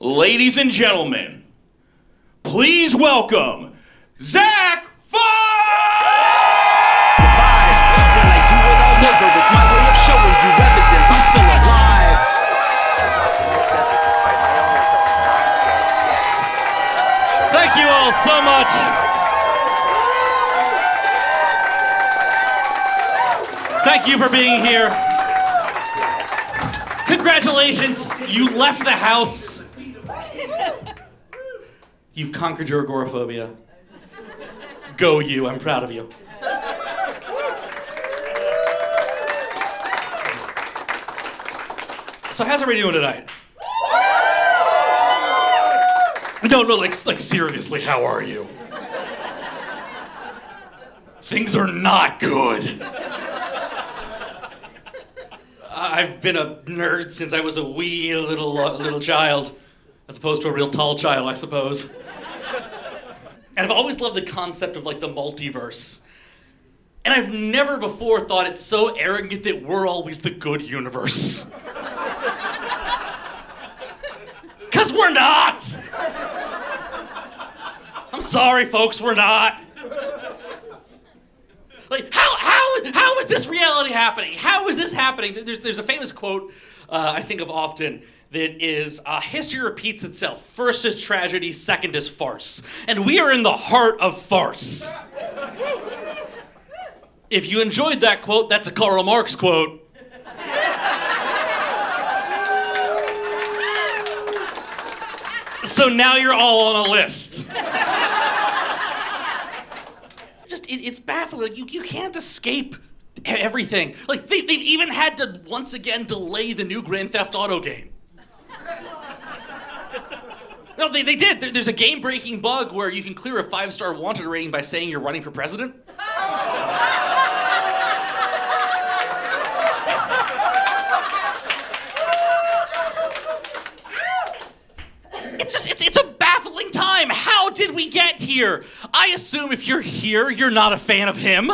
Ladies and gentlemen, please welcome Zach FARCE! When I do it all over, it's my way of showing you evidence I'm still alive. Thank you all so much. Thank you for being here. Congratulations, you left the house. You conquered your agoraphobia. Go you, I'm proud of you. So how's everybody doing tonight? No, like seriously, how are you? Things are not good. I've been a nerd since I was a wee little child, as opposed to a real tall child, I suppose. And I've always loved the concept of like the multiverse. And I've never before thought it's so arrogant that we're always the good universe. 'Cause we're not! I'm sorry, folks, we're not. Like, how is this reality happening? How is this happening? There's a famous quote I think of often that is, history repeats itself. First is tragedy, second is farce. And we are in the heart of farce. If you enjoyed that quote, that's a Karl Marx quote. So now you're all on a list. It's baffling. Like, you can't escape everything. Like, they've even had to once again delay the new Grand Theft Auto game. No, they did. There's a game-breaking bug where you can clear a 5-star wanted rating by saying you're running for president. It's a baffling time. How did we get here? I assume if you're here, you're not a fan of him.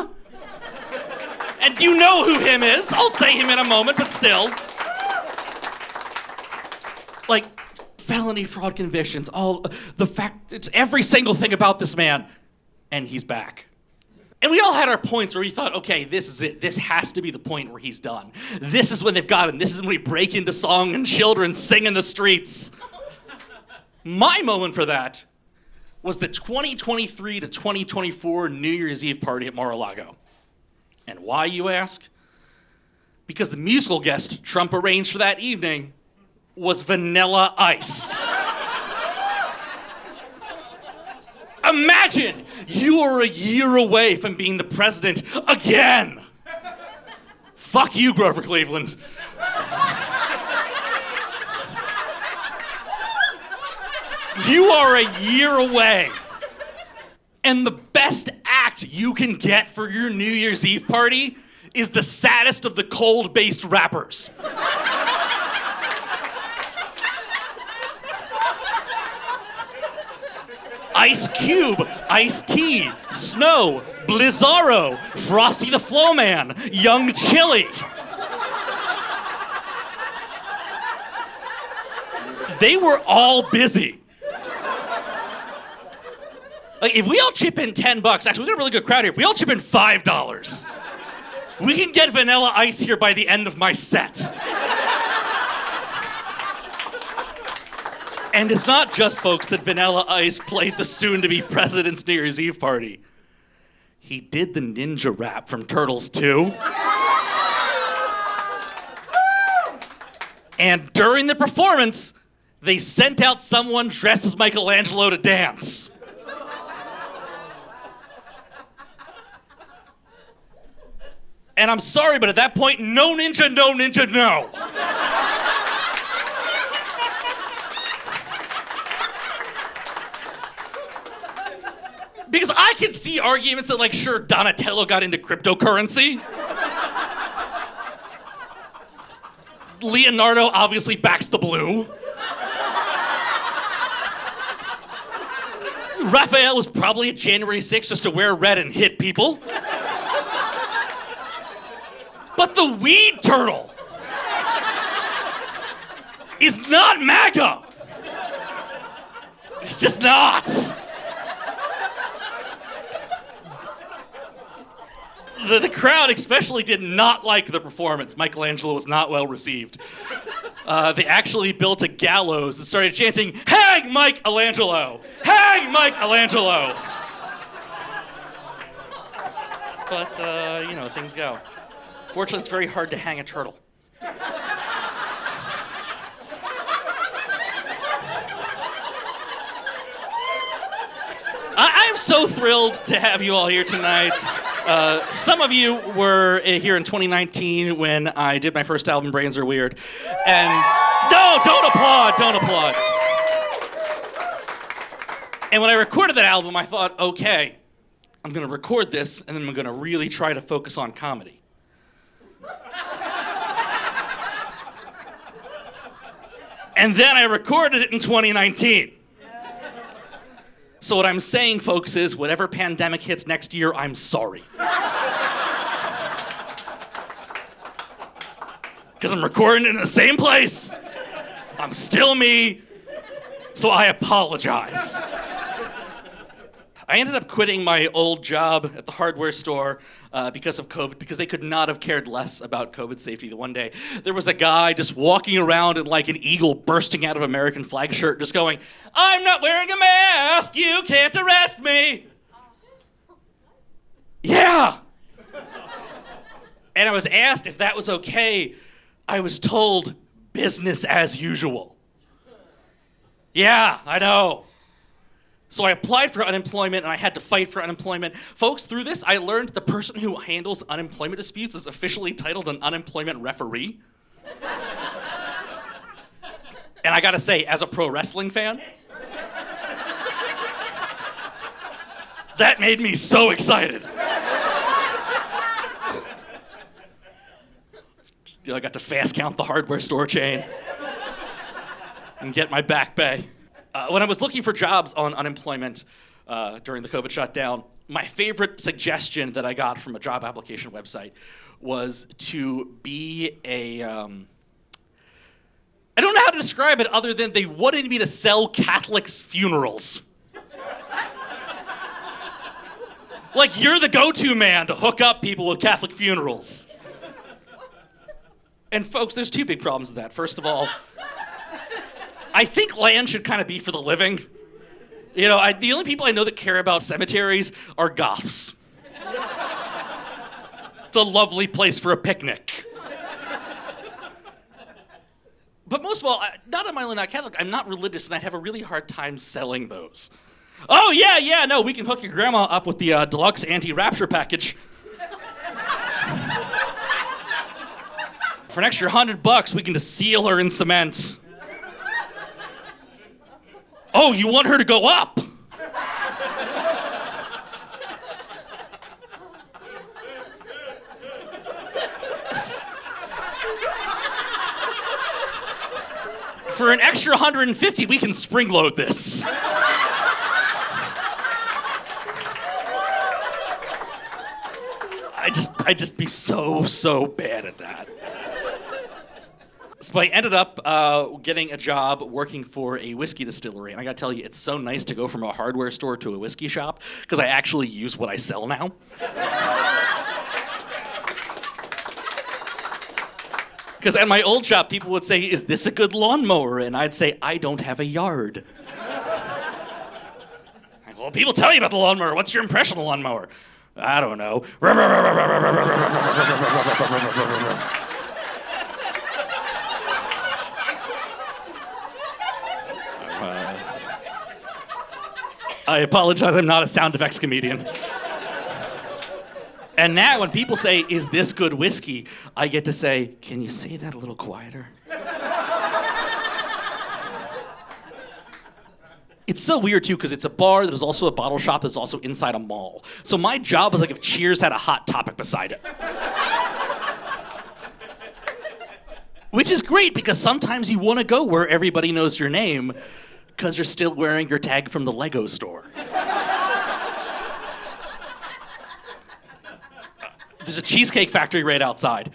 And you know who him is. I'll say him in a moment, but still. Like, felony fraud convictions, all the fact, it's every single thing about this man. And he's back. And we all had our points where we thought, okay, this is it. This has to be the point where he's done. This is when they've got him. This is when we break into song and children sing in the streets. My moment for that was the 2023 to 2024 New Year's Eve party at Mar-a-Lago. And why, you ask? Because the musical guest Trump arranged for that evening was Vanilla Ice. Imagine you are a year away from being the president again. Fuck you, Grover Cleveland. You are a year away. And the best act you can get for your New Year's Eve party is the saddest of the cold-based rappers. Ice Cube, Ice-T, Snow, Blizzaro, Frosty the Flowman, Young Chili. They were all busy. Like, if we all chip in $10, actually, we got a really good crowd here. If we all chip in $5, we can get Vanilla Ice here by the end of my set. And it's not just, folks, that Vanilla Ice played the soon-to-be president's New Year's Eve party. He did the ninja rap from Turtles 2. And during the performance, they sent out someone dressed as Michelangelo to dance. And I'm sorry, but at that point, no ninja, no ninja, no. Because I can see arguments that, like, sure, Donatello got into cryptocurrency. Leonardo obviously backs the blue. Raphael was probably at January 6th just to wear red and hit people. But the weed turtle is not MAGA. It's just not. The crowd especially did not like the performance. Michelangelo was not well received. They actually built a gallows and started chanting, "Hang Michelangelo! Hang Michelangelo!" But, things go. Fortunately, it's very hard to hang a turtle. I'm so thrilled to have you all here tonight. Some of you were here in 2019 when I did my first album, Brains Are Weird. And no, don't applaud. And when I recorded that album, I thought, okay, I'm gonna record this and then I'm gonna really try to focus on comedy. And then I recorded it in 2019. So what I'm saying, folks, is whatever pandemic hits next year, I'm sorry. Because I'm recording it in the same place. I'm still me, so I apologize. I ended up quitting my old job at the hardware store because of COVID, because they could not have cared less about COVID safety. The one day, there was a guy just walking around in like an eagle bursting out of American flag shirt, just going, "I'm not wearing a mask, you can't arrest me." Yeah. And I was asked if that was okay. I was told, business as usual. Yeah, I know. So I applied for unemployment, and I had to fight for unemployment. Folks, through this, I learned the person who handles unemployment disputes is officially titled an unemployment referee. And I gotta say, as a pro wrestling fan, that made me so excited. I got to fast count the hardware store chain and get my back pay. When I was looking for jobs on unemployment during the COVID shutdown, my favorite suggestion that I got from a job application website was to be a... I don't know how to describe it other than they wanted me to sell Catholics' funerals. Like, you're the go-to man to hook up people with Catholic funerals. And folks, there's two big problems with that. First of all, I think land should kind of be for the living. You know, the only people I know that care about cemeteries are goths. It's a lovely place for a picnic. But most of all, not am I only not Catholic, I'm not religious, and I have a really hard time selling those. Oh, yeah, no, we can hook your grandma up with the deluxe anti-rapture package. For an extra $100, we can just seal her in cement. Oh, you want her to go up? For an extra $150, we can spring load this. I'd just be so bad at that. So I ended up getting a job working for a whiskey distillery, and I gotta tell you, it's so nice to go from a hardware store to a whiskey shop, because I actually use what I sell now. Because at my old shop, people would say, "Is this a good lawnmower?" And I'd say, "I don't have a yard." Well, people tell you about the lawnmower. What's your impression of the lawnmower? I don't know. I apologize, I'm not a sound effects comedian. And now when people say, "Is this good whiskey?" I get to say, "Can you say that a little quieter?" It's so weird too, because it's a bar that is also a bottle shop that's also inside a mall. So my job is like if Cheers had a Hot Topic beside it. Which is great, because sometimes you want to go where everybody knows your name, because you're still wearing your tag from the Lego store. There's a cheesecake factory right outside.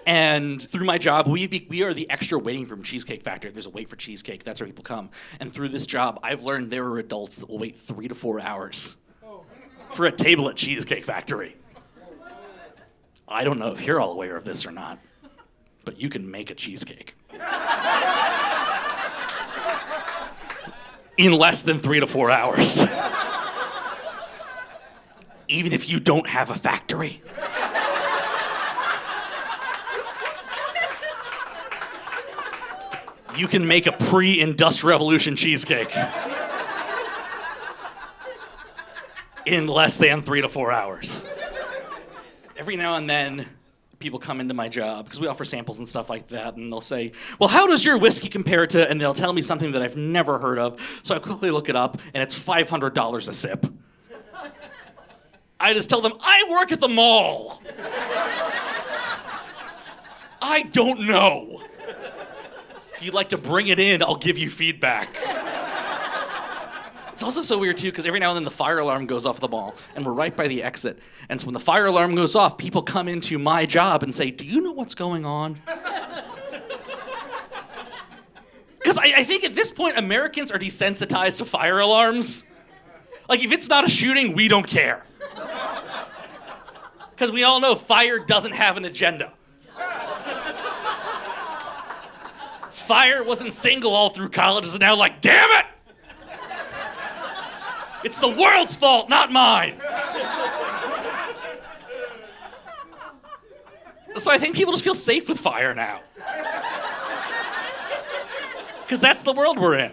And through my job, we are the extra waiting room Cheesecake Factory. There's a wait for cheesecake. That's where people come. And through this job, I've learned there are adults that will wait 3 to 4 hours for a table at Cheesecake Factory. I don't know if you're all aware of this or not, but you can make a cheesecake in less than 3 to 4 hours. Even if you don't have a factory. You can make a pre-industrial revolution cheesecake in less than 3 to 4 hours. Every now and then, people come into my job, because we offer samples and stuff like that, and they'll say, well, how does your whiskey compare to, and they'll tell me something that I've never heard of, so I quickly look it up, and it's $500 a sip. I just tell them, I work at the mall. I don't know. If you'd like to bring it in, I'll give you feedback. It's also so weird, too, because every now and then the fire alarm goes off at the mall, and we're right by the exit. And so when the fire alarm goes off, people come into my job and say, do you know what's going on? Because I think at this point, Americans are desensitized to fire alarms. Like, if it's not a shooting, we don't care. Because we all know fire doesn't have an agenda. Fire wasn't single all through college, is now like, damn it! It's the world's fault, not mine. So I think people just feel safe with fire now. Because that's the world we're in.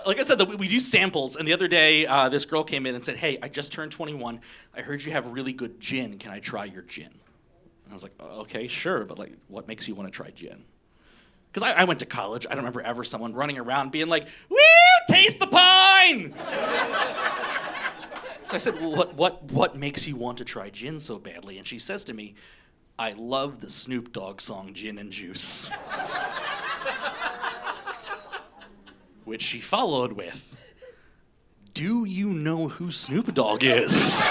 Like I said, we do samples, and the other day, this girl came in and said, hey, I just turned 21. I heard you have really good gin. Can I try your gin? And I was like, okay, sure, but like, what makes you want to try gin? Because I went to college. I don't remember ever someone running around being like, woo, taste the pine! So I said, well, what makes you want to try gin so badly? And she says to me, I love the Snoop Dogg song, Gin and Juice. Which she followed with, do you know who Snoop Dogg is?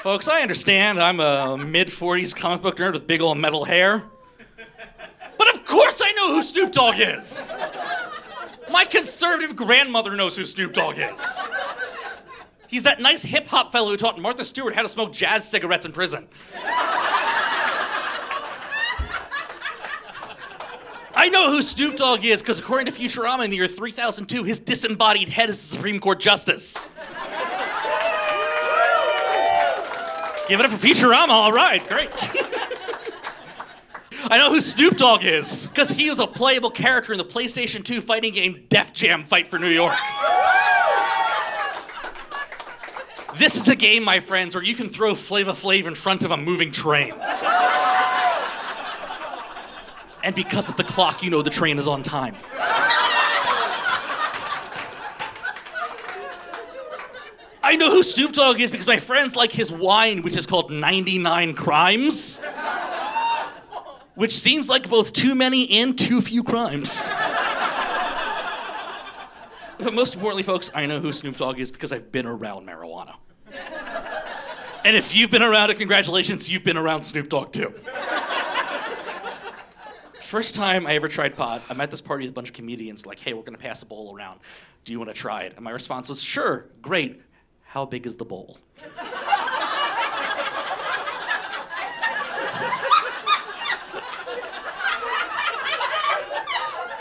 Folks, I understand I'm a mid-40s comic book nerd with big old metal hair. But of course I know who Snoop Dogg is! My conservative grandmother knows who Snoop Dogg is. He's that nice hip-hop fellow who taught Martha Stewart how to smoke jazz cigarettes in prison. I know who Snoop Dogg is because according to Futurama in the year 3002, his disembodied head is the Supreme Court Justice. Give it up for Futurama, all right, great. I know who Snoop Dogg is, because he was a playable character in the PlayStation 2 fighting game Def Jam Fight for New York. This is a game, my friends, where you can throw Flava Flav in front of a moving train. And because of the clock, you know the train is on time. I know who Snoop Dogg is because my friends like his wine, which is called 99 Crimes. Which seems like both too many and too few crimes. But most importantly, folks, I know who Snoop Dogg is because I've been around marijuana. And if you've been around it, congratulations, you've been around Snoop Dogg too. First time I ever tried pot, I'm at this party with a bunch of comedians, like, hey, we're gonna pass a bowl around. Do you wanna try it? And my response was, sure, great. How big is the bowl?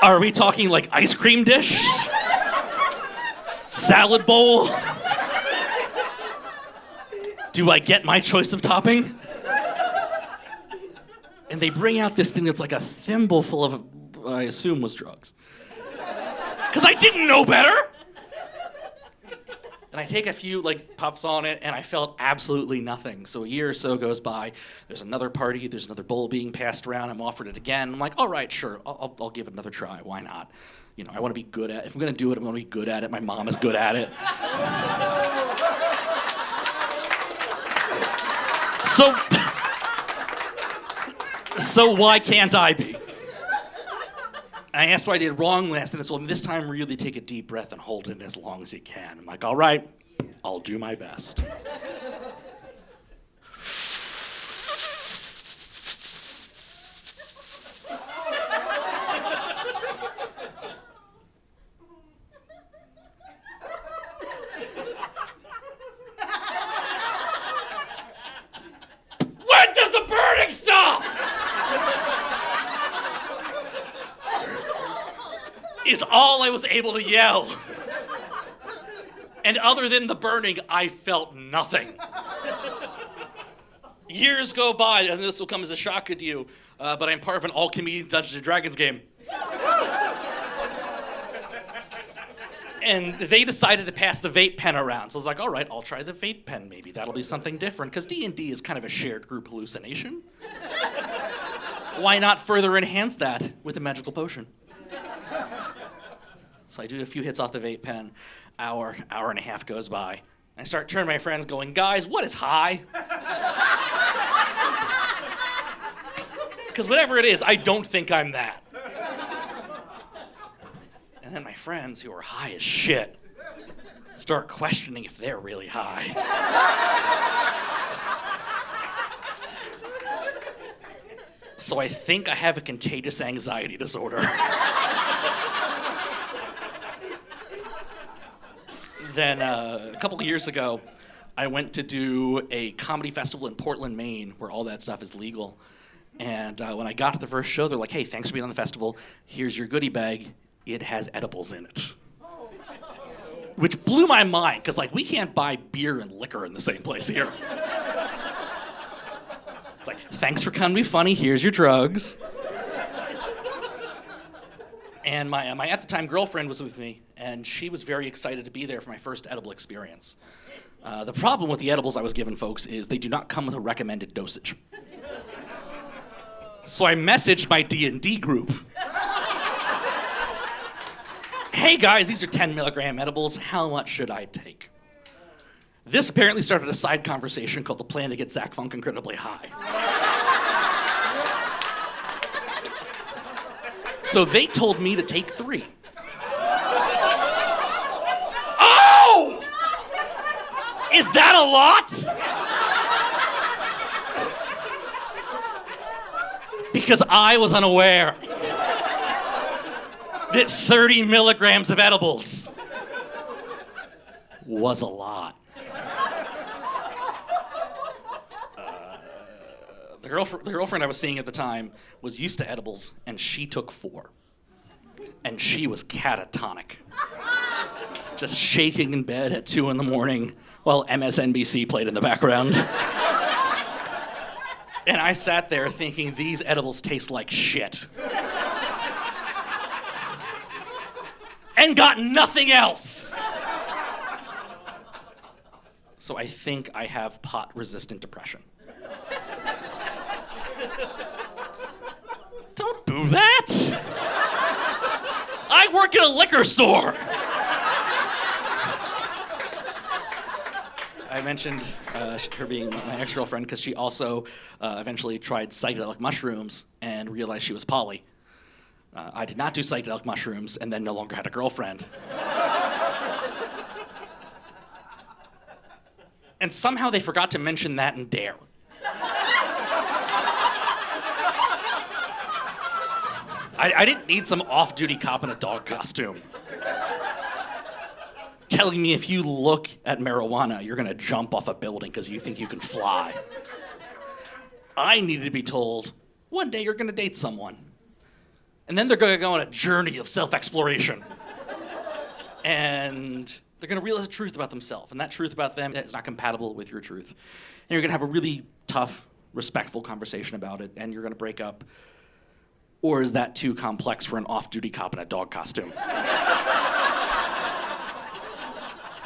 Are we talking like ice cream dish? Salad bowl? Do I get my choice of topping? And they bring out this thing that's like a thimble full of what I assume was drugs. Because I didn't know better! And I take a few puffs on it, and I felt absolutely nothing. So a year or so goes by. There's another party. There's another bowl being passed around. I'm offered it again. I'm like, all right, sure. I'll give it another try. Why not? You know, I want to be good at it. If I'm going to do it, I'm going to be good at it. My mom is good at it. So why can't I be? And I asked what I did wrong last, and this time really take a deep breath and hold it as long as you can. I'm like, all right, I'll do my best. When does the burning stop? Is all I was able to yell. And other than the burning, I felt nothing. Years go by, and this will come as a shock to you, but I'm part of an all-Canadian Dungeons & Dragons game. And they decided to pass the vape pen around. So I was like, all right, I'll try the vape pen. Maybe that'll be something different, because D&D is kind of a shared group hallucination. Why not further enhance that with a magical potion? So I do a few hits off the vape pen. Hour and a half goes by. I start turning to my friends going, guys, what is high? Because whatever it is, I don't think I'm that. And then my friends, who are high as shit, start questioning if they're really high. So I think I have a contagious anxiety disorder. Then a couple of years ago, I went to do a comedy festival in Portland, Maine, where all that stuff is legal. And when I got to the first show, they're like, hey, thanks for being on the festival. Here's your goodie bag. It has edibles in it. Which blew my mind, because we can't buy beer and liquor in the same place here. It's like, thanks for coming to be funny. Here's your drugs. And my at the time girlfriend was with me, and she was very excited to be there for my first edible experience. The problem with the edibles I was given, folks, is they do not come with a recommended dosage. So I messaged my D&D group. Hey guys, these are 10 milligram edibles. How much should I take? This apparently started a side conversation called the plan to get Zach Funk incredibly high. So they told me to take 3. Oh! Is that a lot? Because I was unaware that 30 milligrams of edibles was a lot. The girlfriend I was seeing at the time was used to edibles, and she took 4. And she was catatonic. Just shaking in bed at 2 a.m. while MSNBC played in the background. And I sat there thinking, these edibles taste like shit. And got nothing else. So I think I have pot-resistant depression. Don't do that. I work at a liquor store. I mentioned her being my ex-girlfriend because she also eventually tried psychedelic mushrooms and realized she was poly. I did not do psychedelic mushrooms and then no longer had a girlfriend. And somehow they forgot to mention that in Dare. I didn't need some off-duty cop in a dog costume telling me if you look at marijuana, you're gonna jump off a building because you think you can fly. I needed to be told, one day you're gonna date someone. And then they're gonna go on a journey of self-exploration. And they're gonna realize the truth about themselves. And that truth about them is not compatible with your truth. And you're gonna have a really tough, respectful conversation about it, and you're gonna break up. Or is that too complex for an off-duty cop in a dog costume?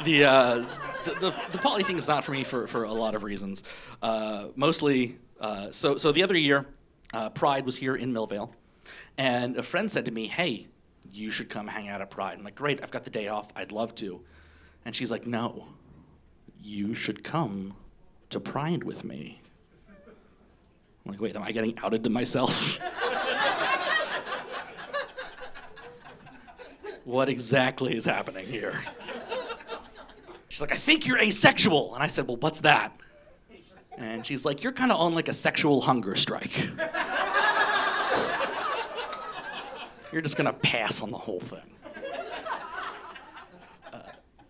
The poly thing is not for me for a lot of reasons. Mostly, so the other year, Pride was here in Millvale, and a friend said to me, hey, you should come hang out at Pride. I'm like, great, I've got the day off, I'd love to. And she's like, no, you should come to Pride with me. I'm like, wait, am I getting outed to myself? what exactly is happening here? She's like, I think you're asexual. And I said, well, what's that? And she's like, you're kind of on like a sexual hunger strike. You're just gonna pass on the whole thing.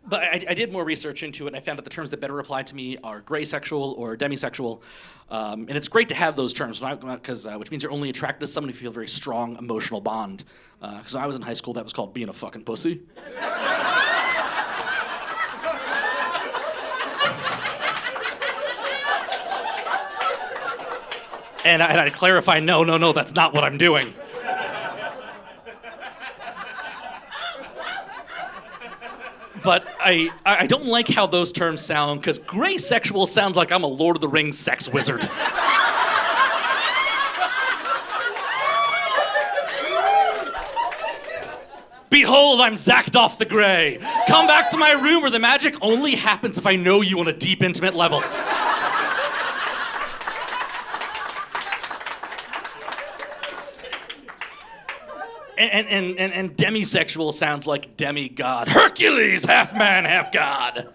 But I did more research into it, and I found that the terms that better apply to me are gray sexual or demisexual. And it's great to have those terms, which means you're only attracted to someone if you feel a very strong emotional bond. Because when I was in high school, that was called being a fucking pussy. And I clarify, no, that's not what I'm doing. But I don't like how those terms sound, because gray sexual sounds like I'm a Lord of the Rings sex wizard. Behold, I'm zacked off the gray. Come back to my room where the magic only happens if I know you on a deep, intimate level. And demisexual sounds like demigod. Hercules, half man, half god.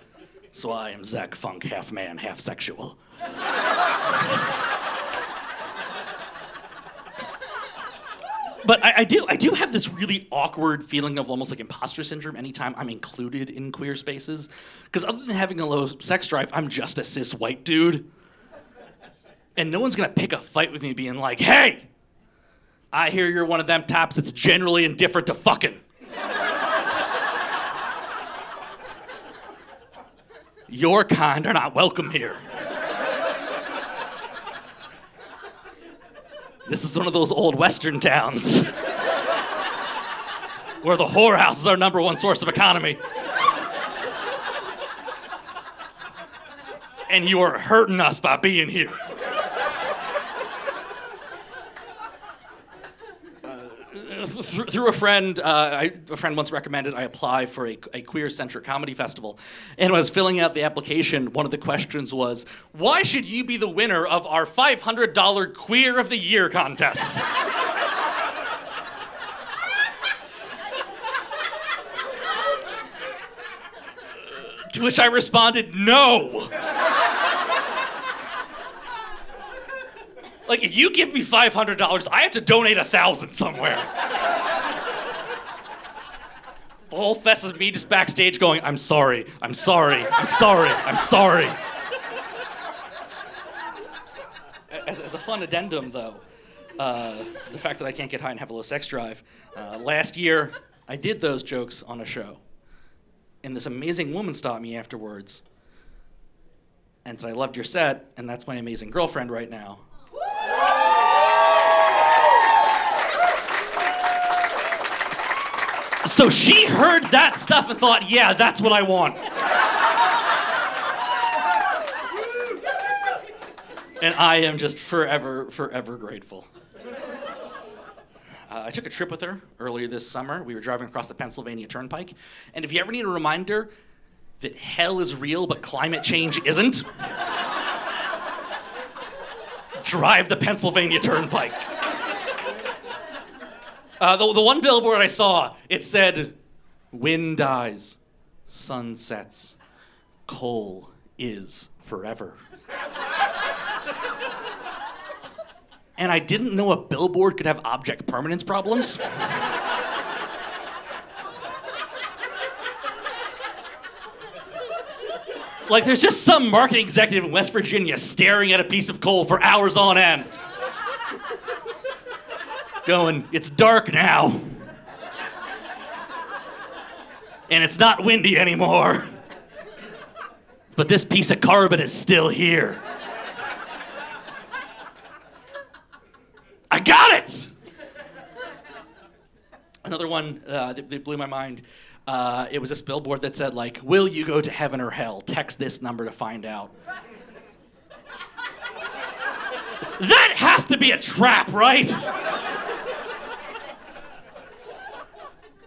So I am Zach Funk, half man, half sexual. But I do have this really awkward feeling of almost like imposter syndrome anytime I'm included in queer spaces. Because other than having a low sex drive, I'm just a cis white dude. And no one's gonna pick a fight with me being like, hey, I hear you're one of them types that's generally indifferent to fucking. Your kind are not welcome here. This is one of those old Western towns where the whorehouse is our number one source of economy. And you are hurting us by being here. Through a friend, a friend once recommended I apply for a queer-centric comedy festival. And when I was filling out the application, one of the questions was, why should you be the winner of our $500 Queer of the Year contest? To which I responded, no. Like, if you give me $500, I have to donate 1,000 somewhere. The whole fest is me just backstage going, I'm sorry. As a fun addendum, though, the fact that I can't get high and have a low sex drive, last year I did those jokes on a show. And this amazing woman stopped me afterwards and said, I loved your set, and that's my amazing girlfriend right now. So she heard that stuff and thought, yeah, that's what I want. And I am just forever grateful. I took a trip with her earlier this summer. We were driving across the Pennsylvania Turnpike. And if you ever need a reminder that hell is real but climate change isn't, drive the Pennsylvania Turnpike. The one billboard I saw, it said, wind dies, sun sets, coal is forever. And I didn't know a billboard could have object permanence problems. Like, there's just some marketing executive in West Virginia staring at a piece of coal for hours on end. Going, it's dark now. And it's not windy anymore. But this piece of carbon is still here. I got it! Another one that blew my mind. It was this billboard that said, like, will you go to heaven or hell? Text this number to find out. That has to be a trap, right?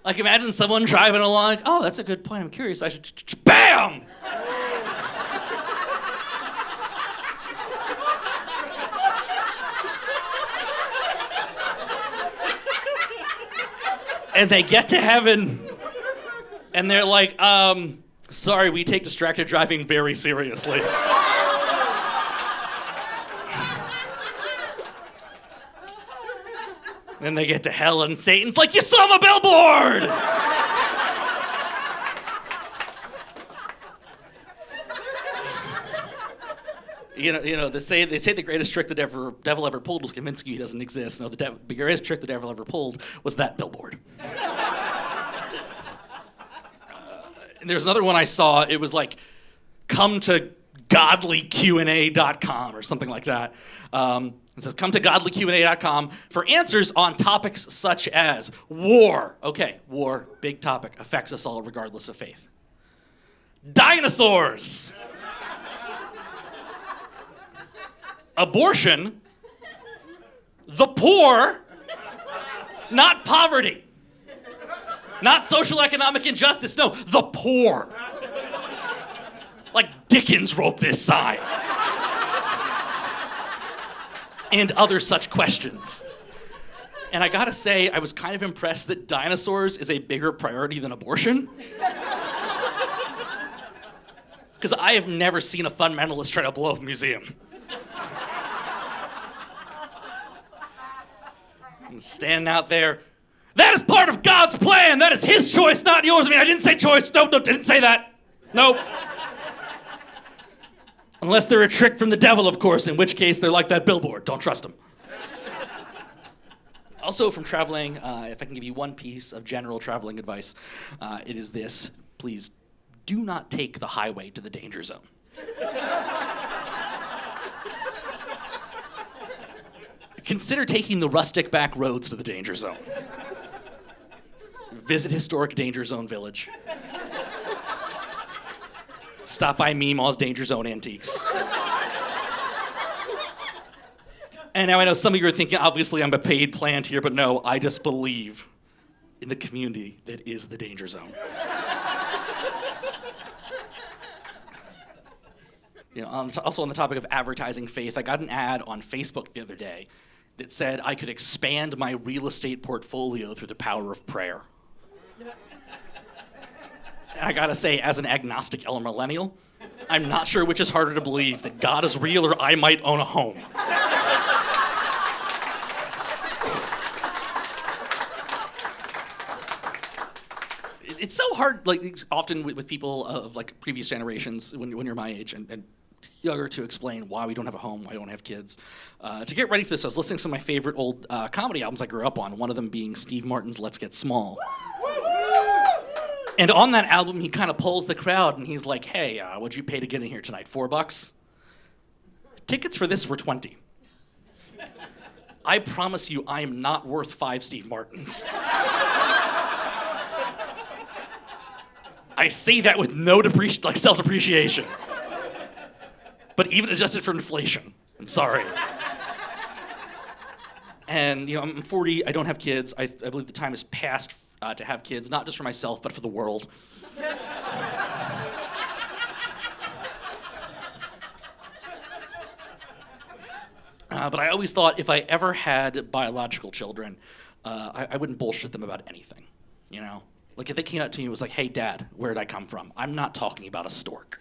Like, imagine someone driving along, like, oh, that's a good point, I'm curious, I should, BAM! And they get to heaven, And they're like, sorry, we take distracted driving very seriously. Then they get to hell and Satan's like, you saw my billboard! They say the greatest trick the devil ever pulled was convincing you he doesn't exist. No, the greatest trick the devil ever pulled was that billboard. And there's another one I saw. It was like, come to godlyqa.com or something like that. It says, come to godlyqa.com for answers on topics such as war. Okay, war, big topic, affects us all regardless of faith. Dinosaurs. Abortion. The poor. Not poverty. Not social economic injustice. No, the poor. Like Dickens wrote this sign. And other such questions. And I gotta say, I was kind of impressed that dinosaurs is a bigger priority than abortion. Because I have never seen a fundamentalist try to blow up a museum. I'm standing out there. That is part of God's plan. That is his choice, not yours. I mean, I didn't say choice. No, didn't say that. Nope. Unless they're a trick from the devil, of course, in which case they're like that billboard. Don't trust them. Also, from traveling, if I can give you one piece of general traveling advice, it is this. Please do not take the highway to the danger zone. Consider taking the rustic back roads to the danger zone. Visit historic danger zone village. Stop by Meemaw's Danger Zone Antiques. And now I know some of you are thinking, obviously I'm a paid plant here, but no, I just believe in the community that is the Danger Zone. Also on the topic of advertising faith, I got an ad on Facebook the other day that said I could expand my real estate portfolio through the power of prayer. And I gotta say, as an agnostic elder millennial, I'm not sure which is harder to believe, that God is real or I might own a home. It's so hard, like often with people of like previous generations, when you're my age and younger, to explain why we don't have a home, why we don't have kids. To get ready for this, I was listening to some of my favorite old comedy albums I grew up on, one of them being Steve Martin's Let's Get Small. And on that album, he kind of pulls the crowd and he's like, hey, what'd you pay to get in here tonight? $4? Tickets for this were $20. I promise you, I am not worth 5 Steve Martins. I say that with no self-depreciation. But even adjusted for inflation, I'm sorry. And I'm 40, I don't have kids. I believe the time is past to have kids, not just for myself, but for the world. But I always thought if I ever had biological children, I wouldn't bullshit them about anything, Like if they came up to me and was like, hey, Dad, where did I come from? I'm not talking about a stork.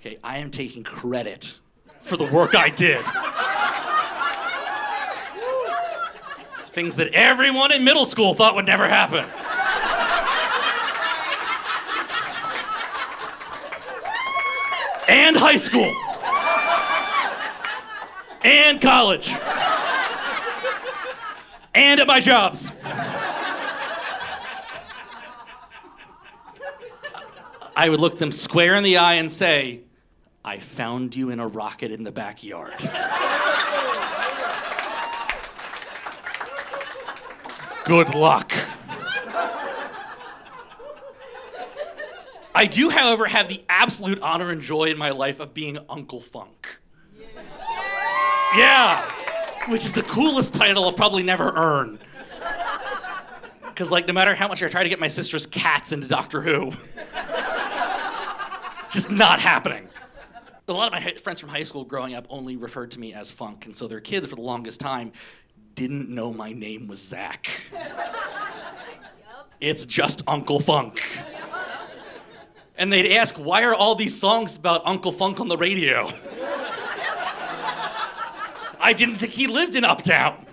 Okay, I am taking credit for the work I did. Things that everyone in middle school thought would never happen. And high school. And college. And at my jobs. I would look them square in the eye and say, I found you in a rocket in the backyard. Good luck. I do, however, have the absolute honor and joy in my life of being Uncle Funk. Yeah, which is the coolest title I'll probably never earn. Because, no matter how much I try to get my sister's cats into Doctor Who, just not happening. A lot of my friends from high school growing up only referred to me as Funk, and so their kids for the longest time didn't know my name was Zach. It's just Uncle Funk. And they'd ask, why are all these songs about Uncle Funk on the radio? I didn't think he lived in Uptown.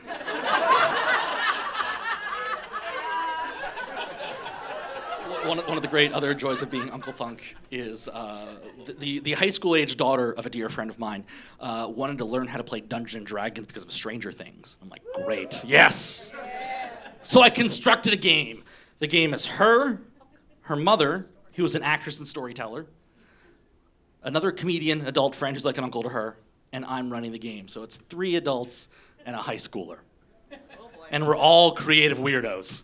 One of the great other joys of being Uncle Funk is the high school age daughter of a dear friend of mine wanted to learn how to play Dungeons and Dragons because of Stranger Things. I'm like, great, yes. So I constructed a game. The game is her mother, who was an actress and storyteller, another comedian, adult friend who's like an uncle to her, and I'm running the game. So it's 3 adults and a high schooler. And we're all creative weirdos.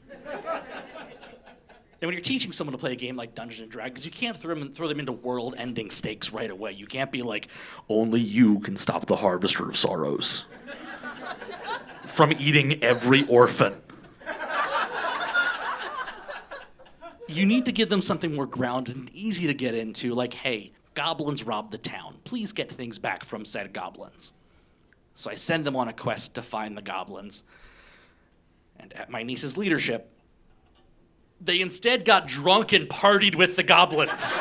And when you're teaching someone to play a game like Dungeons & Dragons, you can't throw them into world-ending stakes right away. You can't be like, only you can stop the Harvester of Sorrows from eating every orphan. You need to give them something more grounded and easy to get into, like, hey, goblins robbed the town. Please get things back from said goblins. So I send them on a quest to find the goblins. And at my niece's leadership, they instead got drunk and partied with the goblins.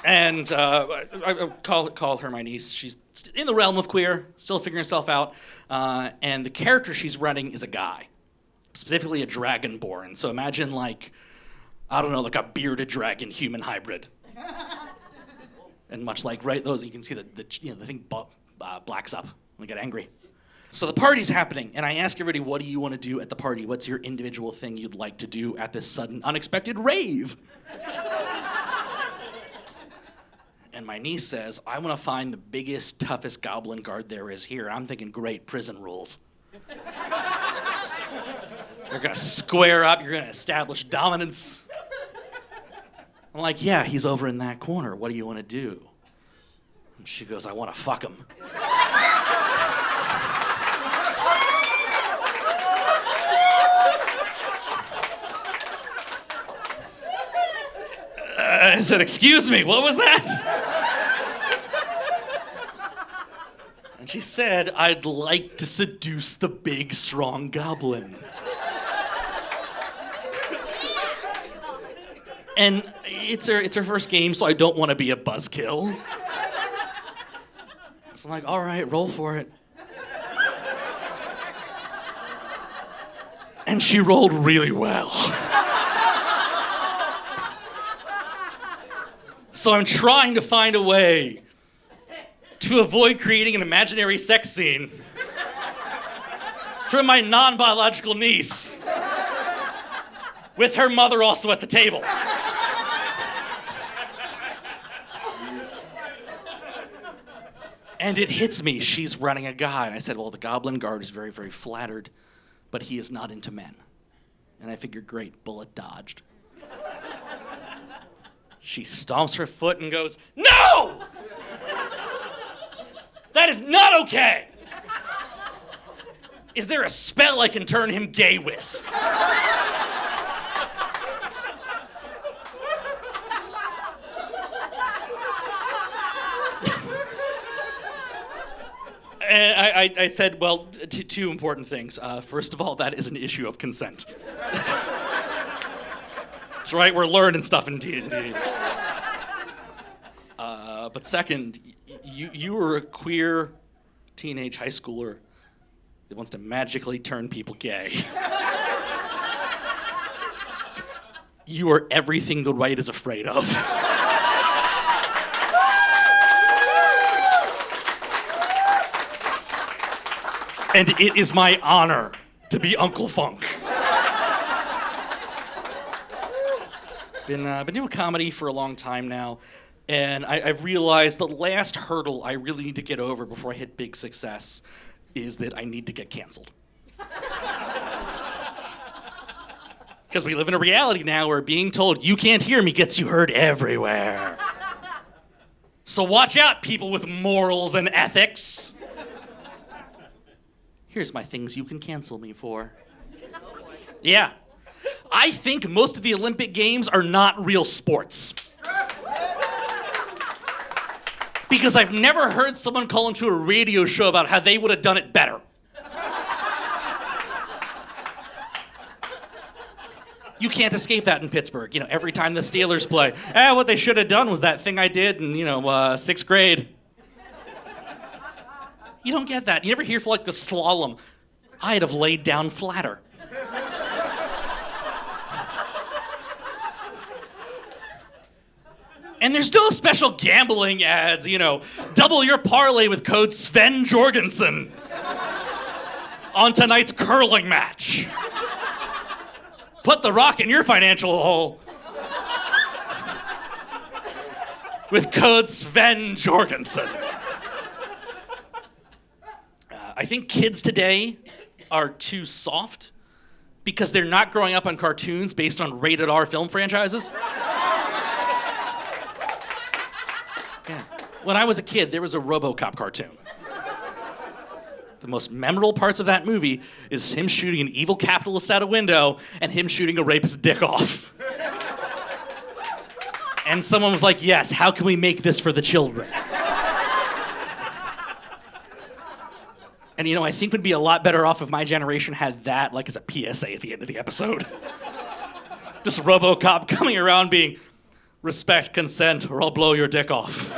And I call her my niece. She's in the realm of queer, still figuring herself out. And the character she's running is a guy, specifically a dragonborn. So imagine like, I don't know, like a bearded dragon human hybrid. And much like, right, those, you can see the thing blacks up when they get angry. So the party's happening, and I ask everybody, what do you want to do at the party? What's your individual thing you'd like to do at this sudden, unexpected rave? And my niece says, I want to find the biggest, toughest goblin guard there is here. I'm thinking, great, prison rules. You're going to square up, you're going to establish dominance. I'm like, yeah, he's over in that corner. What do you want to do? And she goes, I want to fuck him. I said, excuse me, what was that? And she said, I'd like to seduce the big, strong goblin. And it's her first game, so I don't want to be a buzzkill. So I'm like, all right, roll for it. And she rolled really well. So I'm trying to find a way to avoid creating an imaginary sex scene for my non-biological niece, with her mother also at the table. And it hits me, she's running a guy. And I said, well, the goblin guard is very, very flattered, but he is not into men. And I figured, great, bullet dodged. She stomps her foot and goes, no! That is not okay! Is there a spell I can turn him gay with? And I said, well, two important things. First of all, that is an issue of consent. That's right, we're learning stuff in D&D. But second, you were a queer teenage high schooler that wants to magically turn people gay. You are everything the right is afraid of. And it is my honor to be Uncle Funk. Been doing comedy for a long time now, and I've realized the last hurdle I really need to get over before I hit big success is that I need to get canceled. Because we live in a reality now where being told you can't hear me gets you heard everywhere. So watch out, people with morals and ethics. Here's my things you can cancel me for. Yeah. I think most of the Olympic Games are not real sports. Because I've never heard someone call into a radio show about how they would have done it better. You can't escape that in Pittsburgh. You know, every time the Steelers play, what they should have done was that thing I did in, sixth grade. You don't get that. You never hear for like the slalom. I'd have laid down flatter. And there's no special gambling ads, double your parlay with code Sven Jorgensen on tonight's curling match. Put the rock in your financial hole with code Sven Jorgensen. I think kids today are too soft because they're not growing up on cartoons based on rated R film franchises. Yeah. When I was a kid, there was a RoboCop cartoon. The most memorable parts of that movie is him shooting an evil capitalist out a window and him shooting a rapist's dick off. And someone was like, yes, how can we make this for the children? And I think we'd be a lot better off if my generation had that like as a PSA at the end of the episode. Just RoboCop coming around being, respect consent or I'll blow your dick off.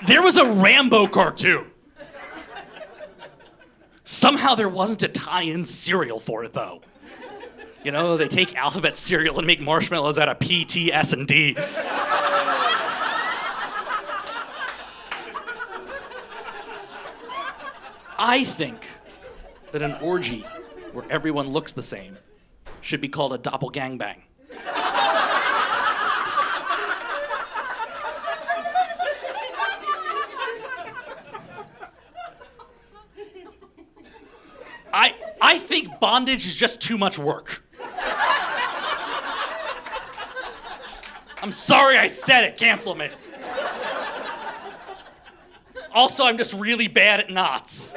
There was a Rambo cartoon. Somehow there wasn't a tie-in cereal for it, though. They take alphabet cereal and make marshmallows out of P, T, S, and D. I think that an orgy where everyone looks the same should be called a doppelgangbang. I think bondage is just too much work. I'm sorry I said it, cancel me. Also, I'm just really bad at knots.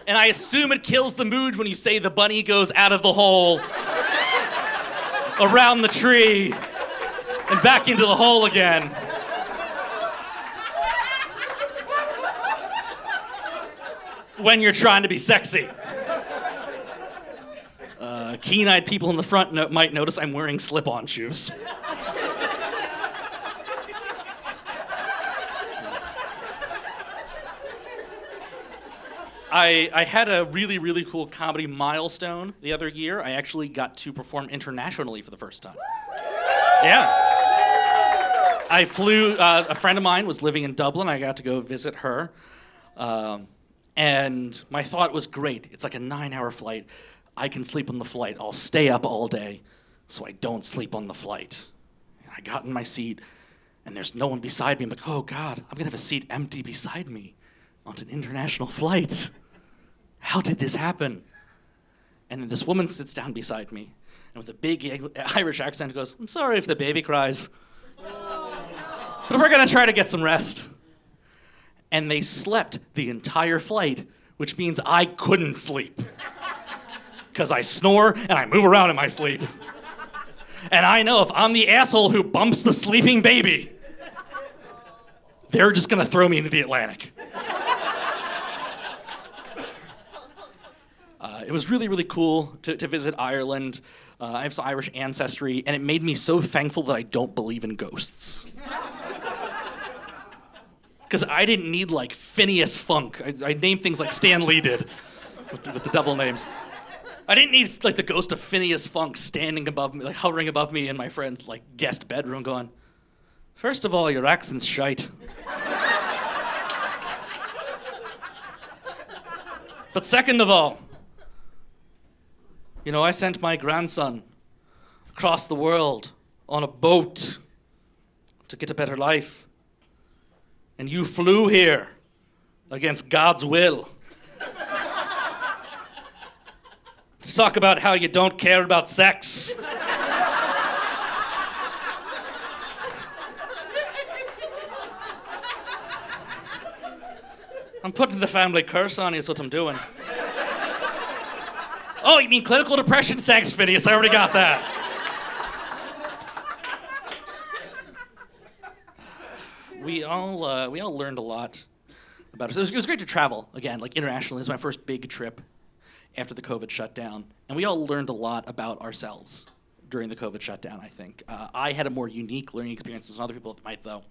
And I assume it kills the mood when you say the bunny goes out of the hole, around the tree, and back into the hole again. When you're trying to be sexy. Keen-eyed people in the front might notice I'm wearing slip-on shoes. I had a really, really cool comedy milestone the other year. I actually got to perform internationally for the first time. Yeah. I flew, a friend of mine was living in Dublin. I got to go visit her. And my thought was great. It's like a 9-hour flight. I can sleep on the flight. I'll stay up all day so I don't sleep on the flight. And I got in my seat, and there's no one beside me. I'm like, oh God, I'm gonna have a seat empty beside me on an international flight. How did this happen? And then this woman sits down beside me, and with a big Irish accent goes, I'm sorry if the baby cries, but we're gonna try to get some rest. And they slept the entire flight, which means I couldn't sleep. Because I snore and I move around in my sleep. And I know if I'm the asshole who bumps the sleeping baby, they're just gonna throw me into the Atlantic. It was really, really cool to visit Ireland. I have some Irish ancestry, and it made me so thankful that I don't believe in ghosts. Because I didn't need like Phineas Funk. I named things like Stan Lee did with the double names. I didn't need like the ghost of Phineas Funk standing above me, like hovering above me in my friend's like guest bedroom going, first of all, your accent's shite. But second of all, I sent my grandson across the world on a boat to get a better life. And you flew here against God's will to talk about how you don't care about sex. I'm putting the family curse on you, is what I'm doing. Oh, you mean clinical depression? Thanks, Phineas. I already got that. We all learned a lot about it. It was great to travel again, like internationally. It was my first big trip after the COVID shutdown, and we all learned a lot about ourselves during the COVID shutdown. I think I had a more unique learning experience than other people might, though.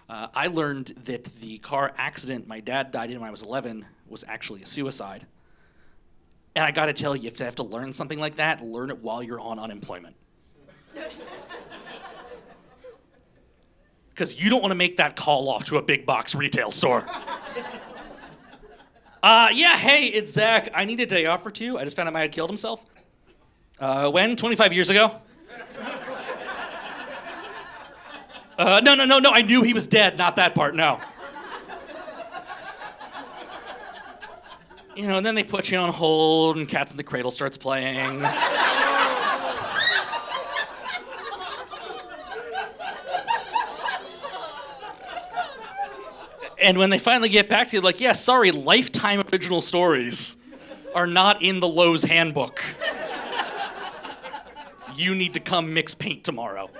I learned that the car accident my dad died in when I was 11 was actually a suicide. And I gotta tell you, if you have to learn something like that, learn it while you're on unemployment. Because you don't want to make that call off to a big box retail store. Yeah, hey, it's Zach. I need a day off or two. I just found out my dad killed himself. When? 25 years ago? No. I knew he was dead, not that part, no. And then they put you on hold and Cats in the Cradle starts playing. And when they finally get back to you, like, yeah, sorry, Lifetime original stories are not in the Lowe's handbook. You need to come mix paint tomorrow.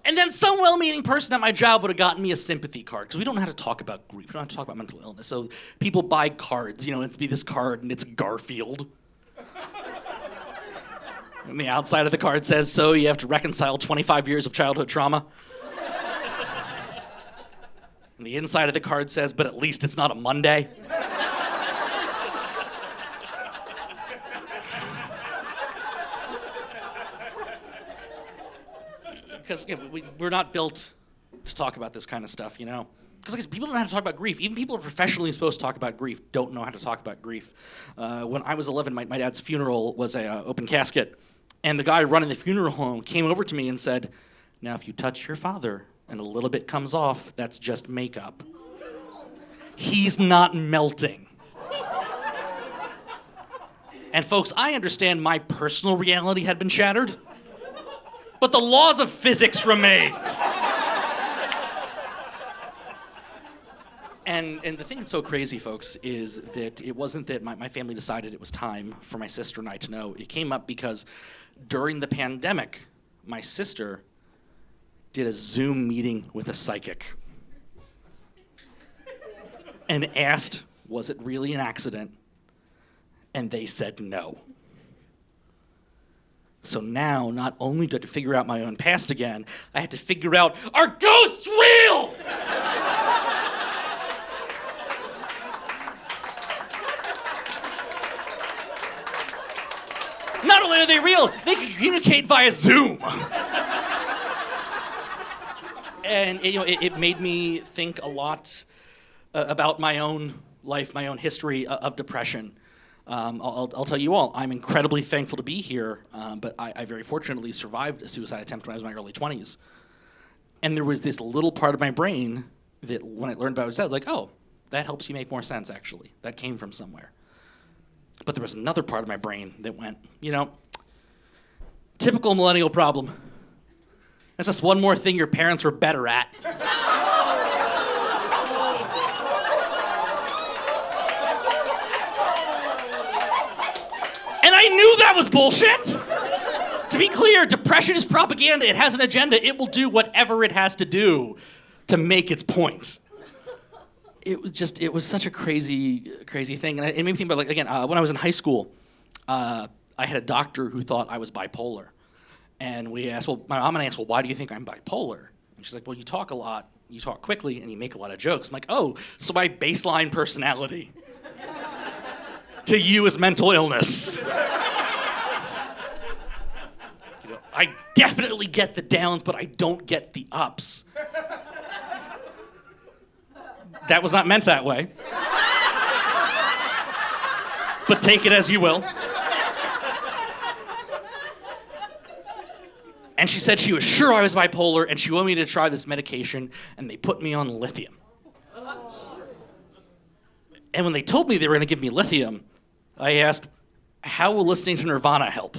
And then some well-meaning person at my job would have gotten me a sympathy card, because we don't know how to talk about grief. We don't know how to talk about mental illness. So people buy cards, it's be this card, and it's Garfield. And the outside of the card says, so you have to reconcile 25 years of childhood trauma. And the inside of the card says, but at least it's not a Monday. Because we're not built to talk about this kind of stuff, Because people don't know how to talk about grief. Even people who are professionally supposed to talk about grief don't know how to talk about grief. When I was 11, my dad's funeral was a open casket. And the guy running the funeral home came over to me and said, now if you touch your father and a little bit comes off, that's just makeup. He's not melting. And folks, I understand my personal reality had been shattered, but the laws of physics remained. And the thing that's so crazy, folks, is that it wasn't that my family decided it was time for my sister and I to know. It came up because during the pandemic, my sister did a Zoom meeting with a psychic and asked, was it really an accident? And they said no. So now, not only do I have to figure out my own past again, I have to figure out, are ghosts real? Not only are they real, they can communicate via Zoom. And it made me think a lot about my own life, my own history of depression. I'll tell you all, I'm incredibly thankful to be here, but I very fortunately survived a suicide attempt when I was in my early 20s. And there was this little part of my brain that when I learned about it, I was like, oh, that helps you make more sense, actually. That came from somewhere. But there was another part of my brain that went, typical millennial problem. That's just one more thing your parents were better at. And I knew that was bullshit. To be clear, depression is propaganda. It has an agenda. It will do whatever it has to do to make its point. It was such a crazy thing. And it made me think about, when I was in high school, I had a doctor who thought I was bipolar. And my mom and I asked, well, why do you think I'm bipolar? And she's like, well, you talk a lot, you talk quickly, and you make a lot of jokes. I'm like, oh, so my baseline personality to you is mental illness. I definitely get the downs, but I don't get the ups. That was not meant that way. But take it as you will. And she said she was sure I was bipolar, and she wanted me to try this medication, and they put me on lithium. And when they told me they were going to give me lithium, I asked, how will listening to Nirvana help?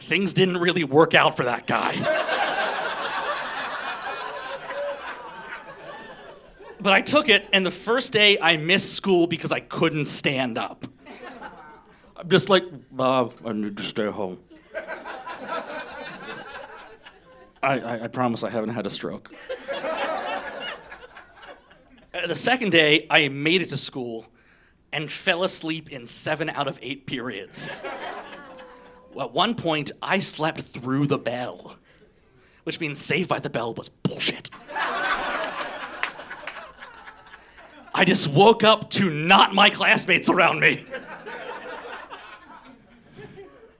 Things didn't really work out for that guy. But I took it, and the first day I missed school because I couldn't stand up. I'm just like, I need to stay home. I promise I haven't had a stroke. The second day, I made it to school and fell asleep in 7 out of 8 periods. At one point, I slept through the bell, which means Saved by the Bell was bullshit. I just woke up to not my classmates around me.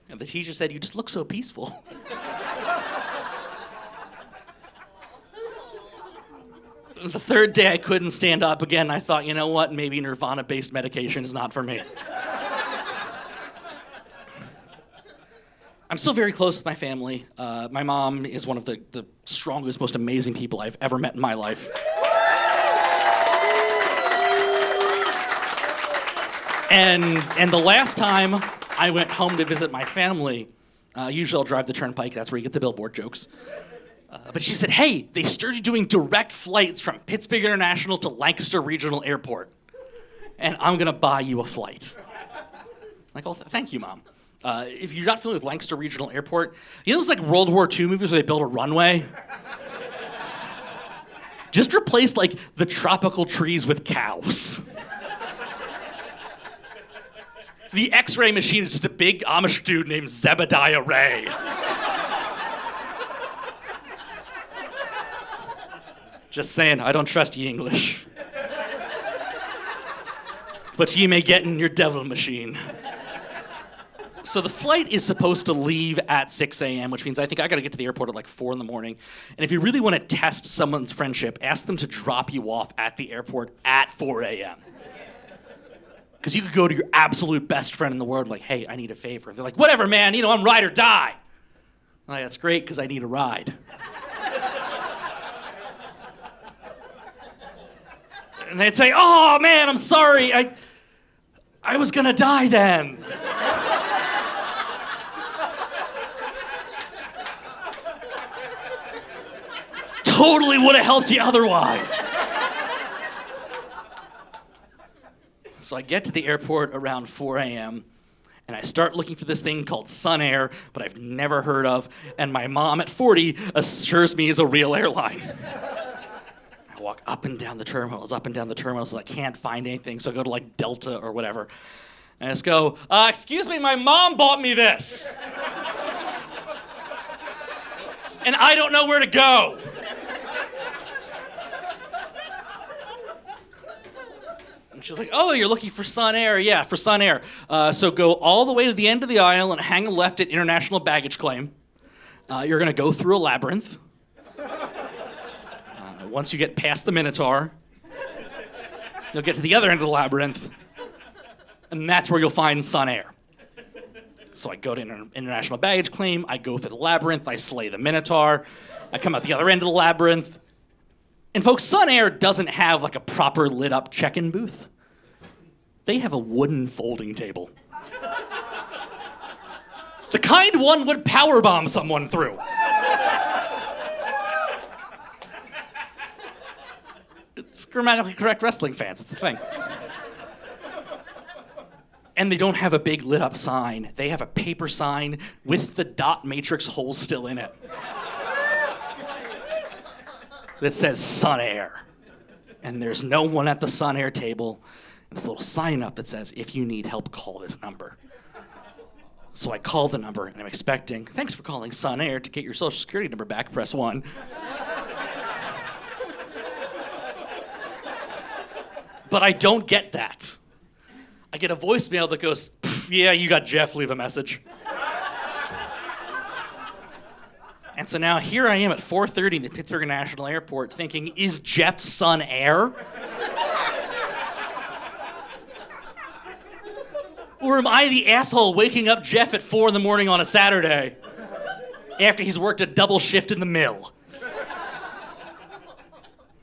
And the teacher said, "You just look so peaceful." The third day I couldn't stand up again. I thought, you know what? Maybe Nirvana-based medication is not for me. I'm still very close with my family. My mom is one of the strongest, most amazing people I've ever met in my life. And the last time I went home to visit my family, usually I'll drive the turnpike. That's where you get the billboard jokes. But she said, "Hey, they started doing direct flights from Pittsburgh International to Lancaster Regional Airport, and I'm gonna buy you a flight." I'm like, "Oh, thank you, Mom." If you're not familiar with Lancaster Regional Airport, you know those like World War II movies where they build a runway? Just replace like the tropical trees with cows. The X-ray machine is just a big Amish dude named Zebediah Ray. Just saying, I don't trust ye English. But ye may get in your devil machine. So the flight is supposed to leave at 6 a.m., which means I think I gotta get to the airport at like 4 in the morning. And if you really wanna test someone's friendship, ask them to drop you off at the airport at 4 a.m. Because you could go to your absolute best friend in the world like, "Hey, I need a favor." They're like, "Whatever, man, I'm ride or die." I'm like, "That's great, because I need a ride." And they'd say, "Oh, man, I'm sorry. I was gonna die then." Totally would have helped you otherwise. So I get to the airport around 4 a.m., and I start looking for this thing called Sun Air, but I've never heard of, and my mom at 40 assures me is a real airline. I walk up and down the terminals, and I can't find anything, so I go to like Delta or whatever, and I just go, "Excuse me, my mom bought me this. And I don't know where to go." And she's like, "Oh, you're looking for Sun Air?" "Yeah, for Sun Air. So go all the way to the end of the aisle and hang a left at International Baggage Claim. You're gonna go through a labyrinth. Once you get past the Minotaur, you'll get to the other end of the labyrinth, and that's where you'll find Sun Air." So I go to International Baggage Claim, I go through the labyrinth, I slay the Minotaur, I come out the other end of the labyrinth. And folks, Sun Air doesn't have like a proper lit up check-in booth. They have a wooden folding table. The kind one would powerbomb someone through. It's grammatically correct wrestling fans, it's a thing. And they don't have a big lit up sign. They have a paper sign with the dot matrix hole still in it that says Sun Air. And there's no one at the Sun Air table. There's a little sign up that says, "If you need help, call this number." So I call the number, and I'm expecting, "Thanks for calling Sun Air. To get your social security number back, press 1. But I don't get that. I get a voicemail that goes, "Yeah, you got Jeff, leave a message." And so now here I am at 4:30 in the Pittsburgh International Airport thinking, is Jeff Sun Air? Or am I the asshole waking up Jeff at 4 in the morning on a Saturday after he's worked a double shift in the mill?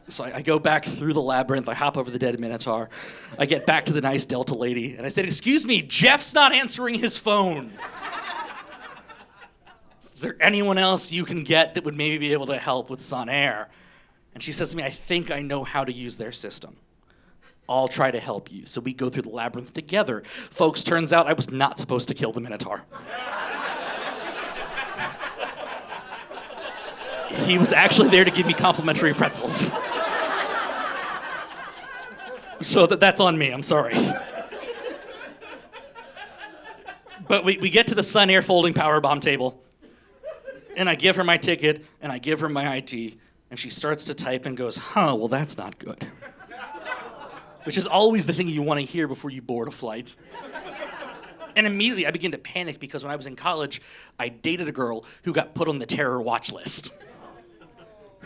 So I go back through the labyrinth, I hop over the dead Minotaur, I get back to the nice Delta lady, and I said, "Excuse me, Jeff's not answering his phone. Is there anyone else you can get that would maybe be able to help with Sun Air?" And she says to me, I think I know how to use their system. I'll try to help you. So we go through the labyrinth together. Folks, turns out I was not supposed to kill the Minotaur. He was actually there to give me complimentary pretzels. So that's on me, I'm sorry. But we get to the Sun Air folding powerbomb table, and I give her my ticket, and I give her my ID, and she starts to type and goes, well, that's not good. Which is always the thing you want to hear before you board a flight. And immediately I begin to panic because when I was in college, I dated a girl who got put on the terror watch list.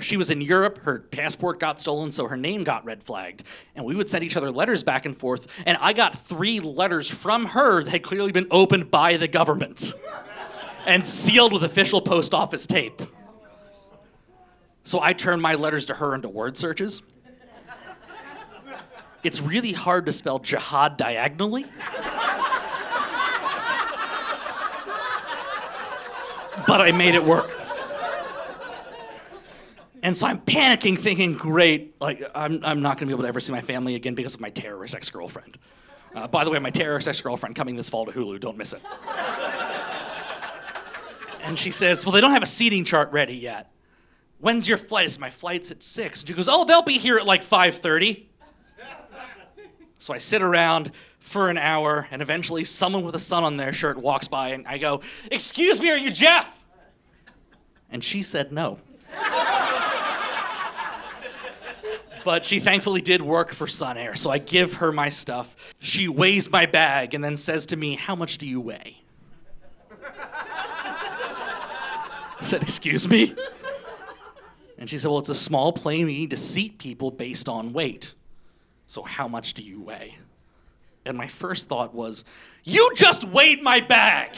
She was in Europe, her passport got stolen, so her name got red flagged. And we would send each other letters back and forth, and I got 3 letters from her that had clearly been opened by the government and sealed with official post office tape. So I turned my letters to her into word searches. It's really hard to spell jihad diagonally. But I made it work. And so I'm panicking, thinking, great, like I'm not gonna be able to ever see my family again because of my terrorist ex-girlfriend. By the way, my terrorist ex-girlfriend coming this fall to Hulu, don't miss it. And she says, well, they don't have a seating chart ready yet. When's your flight? I said, my flight's at 6. And she goes, oh, they'll be here at like 5:30. So I sit around for an hour, and eventually someone with a sun on their shirt walks by, and I go, excuse me, are you Jeff? And she said no. But she thankfully did work for Sun Air, so I give her my stuff. She weighs my bag and then says to me, how much do you weigh? I said, excuse me? And she said, well, it's a small plane. We need to seat people based on weight. So how much do you weigh? And my first thought was, you just weighed my bag.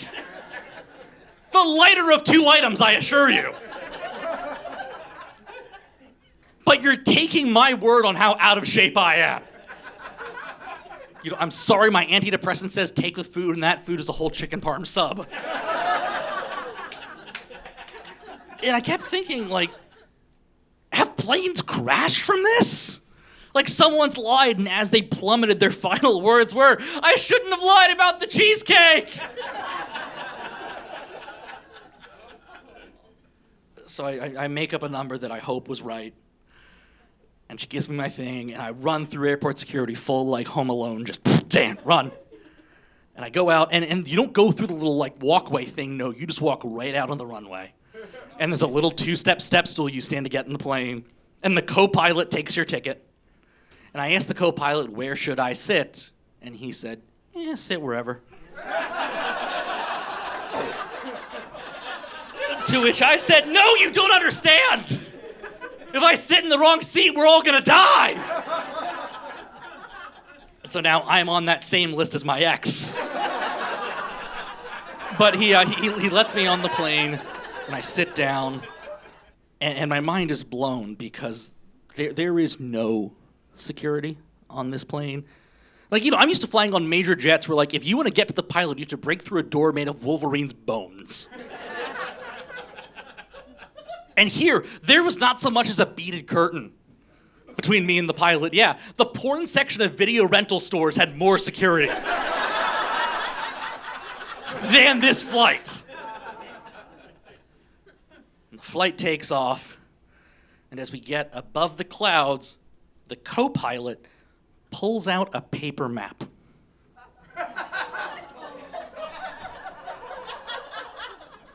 The lighter of 2 items, I assure you. But you're taking my word on how out of shape I am. You know, I'm sorry, my antidepressant says take with food, and that food is a whole chicken parm sub. And I kept thinking, like, have planes crashed from this? Like someone's lied, and as they plummeted, their final words were, I shouldn't have lied about the cheesecake. So I make up a number that I hope was right. And she gives me my thing, and I run through airport security full like Home Alone, just damn, run. And I go out, and you don't go through the little like walkway thing, no, you just walk right out on the runway. And there's a little 2-step step stool you stand to get in the plane, and the co-pilot takes your ticket. And I asked the co-pilot, where should I sit? And he said, sit wherever. To which I said, no, you don't understand. If I sit in the wrong seat, we're all gonna die. And so now I'm on that same list as my ex. But he lets me on the plane, and I sit down, and my mind is blown because there is no security on this plane. Like, you know, I'm used to flying on major jets where, like, if you want to get to the pilot, you have to break through a door made of Wolverine's bones. And here, there was not so much as a beaded curtain between me and the pilot. Yeah, the porn section of video rental stores had more security than this flight. And the flight takes off, and as we get above the clouds, the co-pilot pulls out a paper map.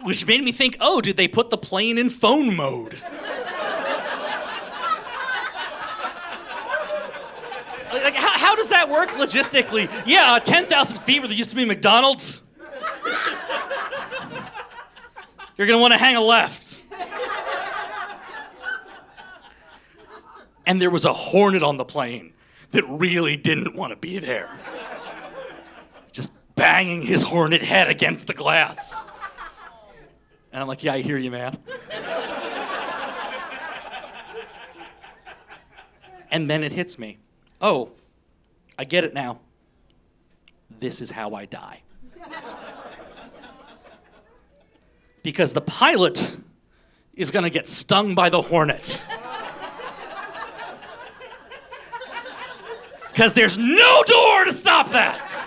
Which made me think, oh, did they put the plane in phone mode? Like, how does that work logistically? Yeah, 10,000 feet where there used to be McDonald's. You're gonna want to hang a left. And there was a hornet on the plane that really didn't want to be there. Just banging his hornet head against the glass. And I'm like, yeah, I hear you, man. And then it hits me. Oh, I get it now. This is how I die. Because the pilot is gonna get stung by the hornet. Because there's no door to stop that.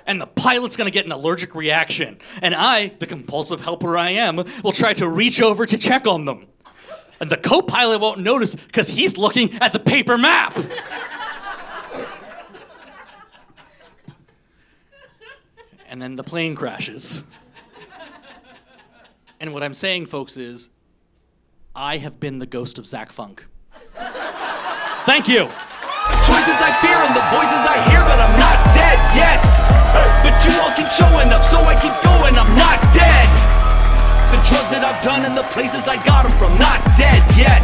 And the pilot's gonna get an allergic reaction. And I, the compulsive helper I am, will try to reach over to check on them. And the co-pilot won't notice because he's looking at the paper map. And then the plane crashes. And what I'm saying, folks, is I have been the ghost of Zach Funk. Thank you. The choices I fear and the voices I hear, but I'm not dead yet. But you all keep showing up, so I keep going, I'm not dead. The drugs that I've done and the places I got them from, not dead yet.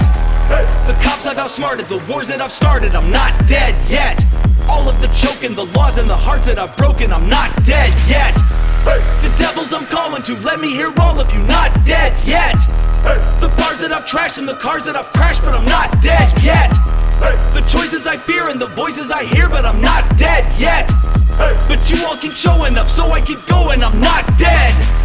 The cops I've outsmarted, the wars that I've started, I'm not dead yet. All of the choking, the laws and the hearts that I've broken, I'm not dead yet. The devils I'm calling to, let me hear all of you, not dead yet. The bars that I've trashed and the cars that I've crashed, but I'm not dead yet. The choices I fear and the voices I hear, but I'm not dead yet. But you all keep showing up, so I keep going, I'm not dead.